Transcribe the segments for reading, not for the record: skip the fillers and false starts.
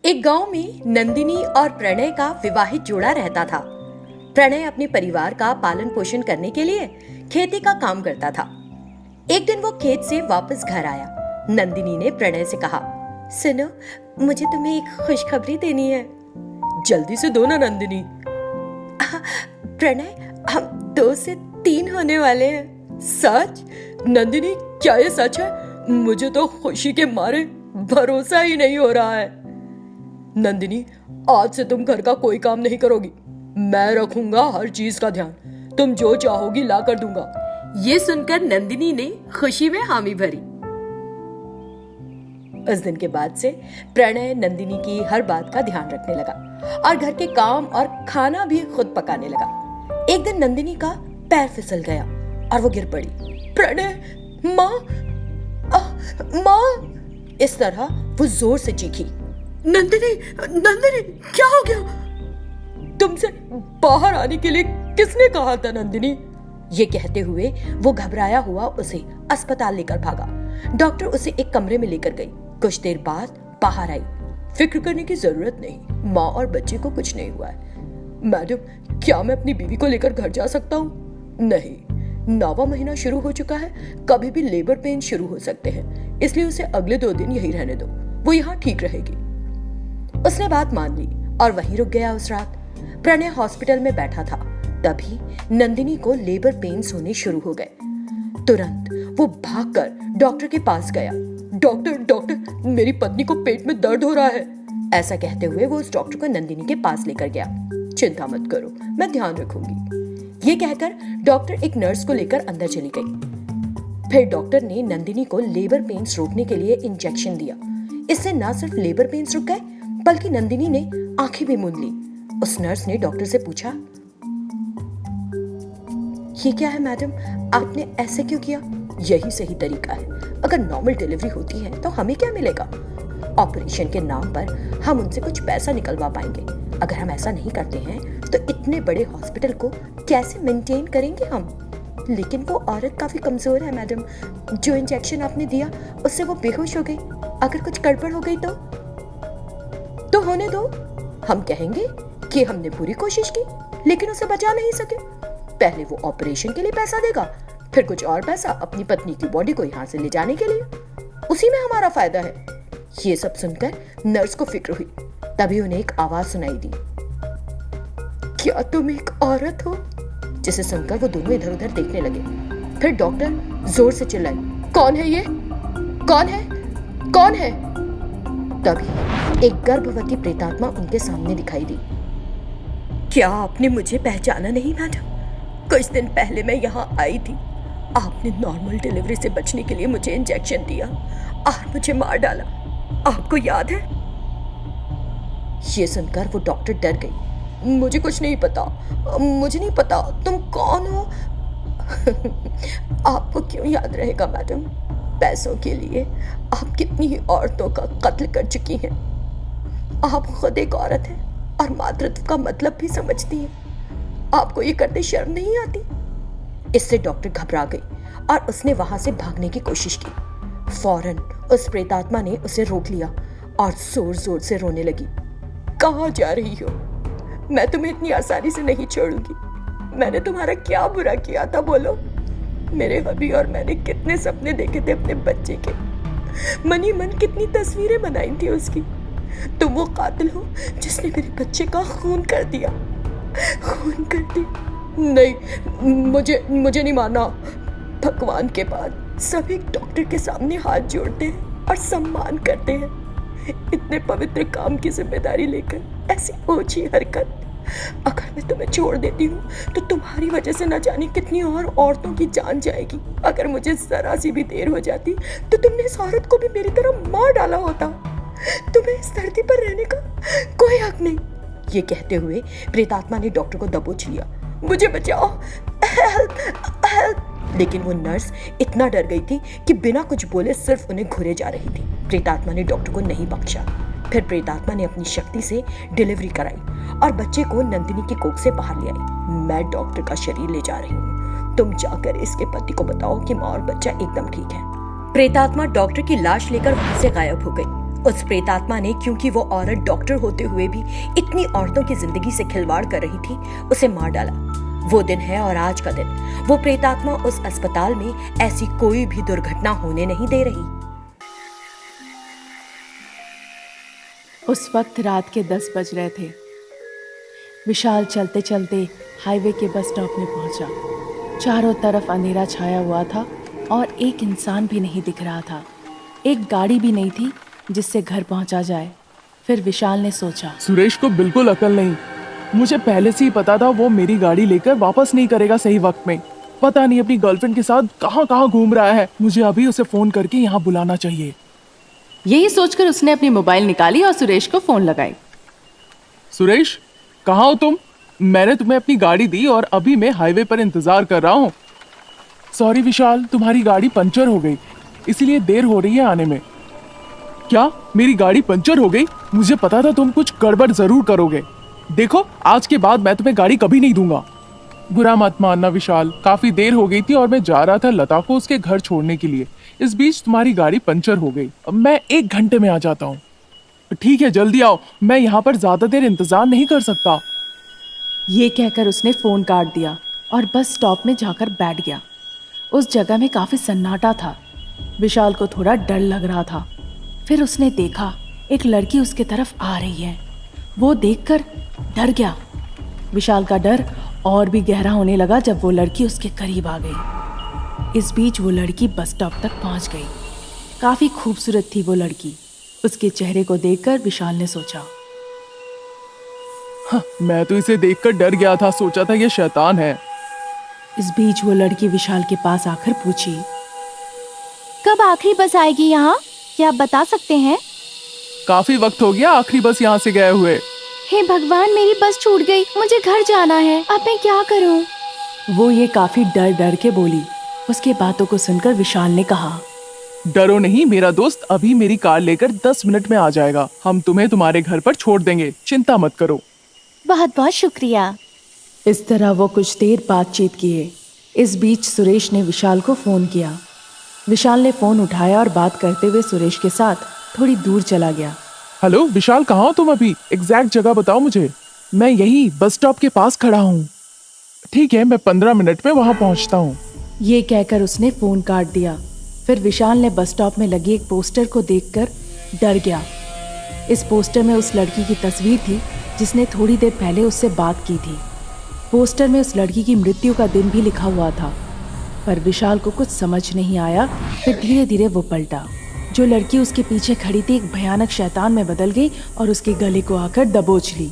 एक गांव में नंदिनी और प्रणय का विवाहित जोड़ा रहता था। प्रणय अपने परिवार का पालन पोषण करने के लिए खेती का काम करता था। एक दिन वो खेत से वापस घर आया। नंदिनी ने प्रणय से कहा, सुनो, मुझे तुम्हें एक खुशखबरी देनी है। जल्दी से दो ना नंदिनी। प्रणय, हम 2 से 3 होने वाले हैं। सच? नंदिनी, क्या ये सच है? मुझे तो खुशी के मारे भरोसा ही नहीं हो रहा है। नंदिनी, आज से तुम घर का कोई काम नहीं करोगी। मैं रखूंगा हर चीज का ध्यान। तुम जो चाहोगी ला कर दूंगा। ये सुनकर नंदिनी ने खुशी में हामी भरी। उस दिन के बाद से प्रणय नंदिनी की हर बात का ध्यान रखने लगा और घर के काम और खाना भी खुद पकाने लगा। एक दिन नंदिनी का पैर फिसल गया और वो गिर पड़ी। प्रणय, माँ, माँ! इस तरह वो जोर से चीखी। नंदिनी, नंदिनी, क्या हो गया? तुमसे बाहर आने के लिए किसने कहा था नंदिनी? ये कहते हुए वो घबराया हुआ उसे अस्पताल लेकर भागा। डॉक्टर उसे एक कमरे में लेकर गई। कुछ देर बाद बाहर आई। फिक्र करने की जरूरत नहीं, माँ और बच्चे को कुछ नहीं हुआ है। मैडम, क्या मैं अपनी बीवी को लेकर घर जा सकता हूँ? नहीं, 9वां महीना शुरू हो चुका है, कभी भी लेबर पेन शुरू हो सकते हैं, इसलिए उसे अगले 2 दिन यही रहने दो, वो यहाँ ठीक रहेगी। उसने बात मान ली और वहीं रुक गया उस रात। प्रणय हॉस्पिटल में बैठा था, तभी नंदिनी को लेबर पेन्स होने शुरू हो गए। तुरंत वो भागकर डॉक्टर के पास गया। डॉक्टर, डॉक्टर, मेरी पत्नी को पेट में दर्द हो रहा है। ऐसा कहते हुए वो उस डॉक्टर को नंदिनी के पास लेकर गया। चिंता मत करो, मैं ध्यान रखूंगी। ये कहकर डॉक्टर एक नर्स को लेकर अंदर चली गई। फिर डॉक्टर ने नंदिनी को लेबर पेन्स रोकने के लिए इंजेक्शन दिया। इससे न सिर्फ लेबर पेन्स रुक गए, बल्कि नंदिनी ने आंखें भी मूंद ली। उस नर्स ने डॉक्टर से पूछा, ये क्या है मैडम, आपने ऐसे क्यों किया? यही सही तरीका है। अगर नॉर्मल डिलीवरी होती है तो हमें क्या मिलेगा? ऑपरेशन के नाम पर हम उनसे कुछ पैसा निकलवा पाएंगे। अगर हम ऐसा नहीं करते हैं तो इतने बड़े हॉस्पिटल को कैसे मेंटेन करेंगे हम? लेकिन वो औरत काफी कमजोर है मैडम। जो इंजेक्शन आपने दिया उससे वो बेहोश हो गई। अगर कुछ गड़बड़ हो गई तो होने दो। हम कहेंगे कि हमने पूरी कोशिश की लेकिन उसे बचा नहीं सके। पहले वो ऑपरेशन के लिए पैसा देगा, फिर कुछ और पैसा अपनी पत्नी की बॉडी को यहाँ से ले जाने के लिए। उसी में हमारा फायदा है। ये सब सुनकर नर्स को फिक्र हुई। तभी उन्हें एक आवाज सुनाई दी, क्या तुम एक औरत हो? जिसे सुनकर वो दोनों इधर उधर देखने लगे। फिर डॉक्टर जोर से चिल्लाई, कौन है ये? कौन है? कौन है? तभी एक गर्भवती प्रेतात्मा उनके सामने दिखाई दी। क्या आपने मुझे पहचाना नहीं मैडम? कुछ दिन पहले मैं यहाँ आई थी। आपने नॉर्मल डिलीवरी से बचने के लिए मुझे इंजेक्शन दिया और मुझे मार डाला। आपको याद है? ये सुनकर वो डॉक्टर डर गई। मुझे कुछ नहीं पता, मुझे नहीं पता, तुम कौन हो? आपको क्यों याद रहेगा मैडम? पैसों के लिए आप कितनी ही औरतों का कत्ल कर चुकी हैं। आप खुद एक औरत हैं और मातृत्व का मतलब भी समझती हैं। आपको ये करते शर्म नहीं आती? इससे डॉक्टर घबरा गई और उसने वहां से भागने की कोशिश की। फौरन उस प्रेतात्मा ने उसे रोक लिया और जोर जोर से रोने लगी। कहाँ जा रही हो? मैं तुम्हें इतनी आसानी से नहीं छोड़ूंगी। मैंने तुम्हारा क्या बुरा किया था बोलो? मेरे हबी और मैंने कितने सपने देखे थे अपने बच्चे के। मनी मन कितनी तस्वीरें बनाई थी उसकी। तुम वो कातिल हो जिसने मेरे बच्चे का खून कर दिया। खून कर दिया? नहीं, मुझे नहीं मानना। भगवान के बाद सब एक डॉक्टर के सामने हाथ जोड़ते हैं और सम्मान करते हैं। इतने पवित्र काम की जिम्मेदारी लेकर ऐसी ओछी हरकत। अगर मैं तुम्हें छोड़ देती हूँ तो तुम्हारी वजह से न जाने कितनी और औरतों की जान जाएगी। अगर मुझे जरा सी भी देर हो जाती तो तुमने इस औरत को भी मेरी तरह मार डाला होता। तुम्हें इस धरती पर रहने का कोई हक नहीं। ये कहते हुए प्रेतात्मा ने डॉक्टर को दबोच लिया। मुझे बचाओ, हेल्प, हेल्प! लेकिन वो नर्स इतना डर गई थी कि बिना कुछ बोले सिर्फ उन्हें घूरे जा रही थी। प्रेतात्मा ने डॉक्टर को नहीं बख्शा। फिर प्रेतात्मा ने अपनी शक्ति से डिलीवरी कराई और बच्चे को नंदिनी की कोख से बाहर ले आई। मैं डॉक्टर का शरीर ले जा रही हूँ, तुम जाकर इसके पति को बताओ कि माँ और बच्चा एकदम ठीक है। प्रेतात्मा डॉक्टर की लाश लेकर वहां से गायब हो गई। उस प्रेतात्मा ने, क्योंकि वो औरत डॉक्टर होते हुए भी इतनी औरतों की जिंदगी से खिलवाड़ कर रही थी, उसे मार डाला। वो दिन है और आज का दिन वो प्रेतात्मा उस अस्पताल में ऐसी कोई भी दुर्घटना होने नहीं दे रही। उस वक्त रात के 10 बज रहे थे। विशाल चलते चलते हाईवे के बस स्टॉप में पहुंचा। चारों तरफ अंधेरा छाया हुआ था और एक इंसान भी नहीं दिख रहा था। एक गाड़ी भी नहीं थी जिससे घर पहुंचा जाए। फिर विशाल ने सोचा, सुरेश को बिल्कुल अकल नहीं। मुझे पहले से ही पता था वो मेरी गाड़ी लेकर वापस नहीं करेगा सही वक्त में। पता नहीं अपनी गर्लफ्रेंड के साथ कहाँ कहाँ घूम रहा है। मुझे अभी उसे फोन करके यहाँ बुलाना चाहिए। यही सोचकर उसने अपनी मोबाइल निकाली और सुरेश को फोन लगाई। सुरेश, कहाँ हो तुम? मैंने तुम्हें अपनी गाड़ी दी और अभी मैं हाईवे पर इंतजार कर रहा हूँ। सॉरी विशाल, तुम्हारी गाड़ी पंचर हो गई, इसीलिए देर हो रही है आने में। क्या मेरी गाड़ी पंचर हो गई? मुझे पता था तुम कुछ गड़बड़ जरूर करोगे। देखो, आज के बाद मैं तुम्हें गाड़ी कभी नहीं दूंगा। बुरा मत मानना विशाल, काफी देर हो गई थी और मैं जा रहा था लता को उसके घर छोड़ने के लिए। इस बीच तुम्हारी गाड़ी पंचर हो गई। अब मैं 1 घंटे में आ जाता हूँ। ठीक है, जल्दी आओ, मैं यहाँ पर ज्यादा देर इंतजार नहीं कर सकता। ये कहकर उसने फोन काट दिया और बस स्टॉप में जाकर बैठ गया। उस जगह में काफी सन्नाटा था। विशाल को थोड़ा डर लग रहा था। फिर उसने देखा एक लड़की उसके तरफ आ रही है। वो देखकर डर गया। विशाल का डर और भी गहरा होने लगा जब वो लड़की उसके करीब आ गई। इस बीच वो लड़की बस स्टॉप तक पहुंच गई। काफी खूबसूरत थी वो लड़की। उसके चेहरे को देखकर विशाल ने सोचा, हाँ, मैं तो इसे देखकर डर गया था, सोचा था ये शैतान है। इस बीच वो लड़की विशाल के पास आकर पूछी, कब आखिरी बस आएगी यहाँ? क्या आप बता सकते हैं? काफी वक्त हो गया आखिरी बस यहाँ से गए हुए। हे भगवान, मेरी बस छूट गई, मुझे घर जाना है, अब मैं क्या करूँ? वो ये काफी डर डर के बोली। उसके बातों को सुनकर विशाल ने कहा, डरो नहीं मेरा दोस्त, अभी मेरी कार लेकर 10 मिनट में आ जाएगा। हम तुम्हें तुम्हारे घर पर छोड़ देंगे, चिंता मत करो। बहुत बहुत शुक्रिया। इस तरह वो कुछ देर बातचीत किए। इस बीच सुरेश ने विशाल को फोन किया। विशाल ने फोन उठाया और बात करते हुए सुरेश के साथ थोड़ी दूर चला गया। हेलो विशाल, कहाँ हो तुम अभी? एग्जैक्ट जगह बताओ मुझे। मैं यही बस स्टॉप के पास खड़ा हूँ। ठीक है, मैं 15 मिनट में वहाँ पहुँचता हूँ। ये कहकर उसने फोन काट दिया। फिर विशाल ने बस स्टॉप में लगी एक पोस्टर को देखकर डर गया। इस पोस्टर में उस लड़की की तस्वीर थी जिसने थोड़ी देर पहले उससे बात की थी। पोस्टर में उस लड़की की मृत्यु का दिन भी लिखा हुआ था। पर विशाल को कुछ समझ नहीं आया। फिर धीरे धीरे वो पलटा। जो लड़की उसके पीछे खड़ी थी एक भयानक शैतान में बदल गई और उसके गले को आकर दबोच ली।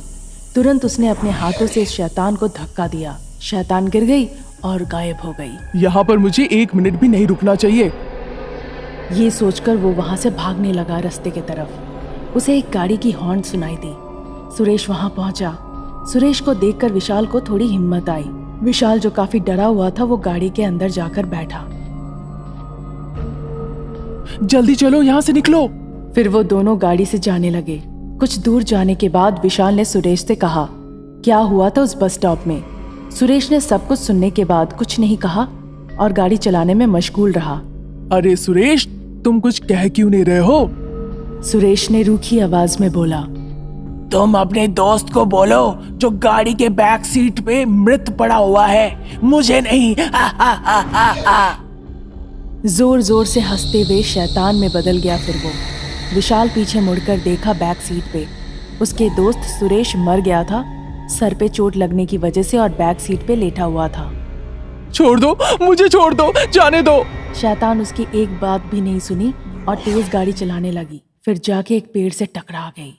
तुरंत उसने अपने हाथों से इस शैतान को धक्का दिया। शैतान गिर गई और गायब हो गई। यहाँ पर मुझे 1 मिनट भी नहीं रुकना चाहिए। ये सोचकर वो वहां से भागने लगा रास्ते की तरफ। उसे एक गाड़ी की हॉर्न सुनाई दी। सुरेश वहां पहुंचा। सुरेश को देखकर विशाल को थोड़ी हिम्मत आई। विशाल जो काफी डरा हुआ था वो गाड़ी के अंदर जाकर बैठा। जल्दी चलो, यहाँ से निकलो। फिर वो दोनों गाड़ी से जाने लगे। कुछ दूर जाने के बाद विशाल ने सुरेश से कहा, क्या हुआ था उस बस स्टॉप में? सुरेश ने सब कुछ सुनने के बाद कुछ नहीं कहा और गाड़ी चलाने में मशगूल रहा। अरे सुरेश, तुम कुछ कह क्यों नहीं रहे हो? सुरेश ने रूखी आवाज में बोला, तुम अपने दोस्त को बोलो जो गाड़ी के बैक सीट पे मृत पड़ा हुआ है, मुझे नहीं। जोर जोर से हंसते हुए शैतान में बदल गया। फिर वो विशाल पीछे मुड़कर देखा। बैक सीट पे उसके दोस्त सुरेश मर गया था। सर पे चोट लगने की वजह से और बैक सीट पे लेटा हुआ था। छोड़ दो मुझे, छोड़ दो, जाने दो। शैतान उसकी एक बात भी नहीं सुनी और तेज गाड़ी चलाने लगी। फिर जाके एक पेड़ से टकरा गई।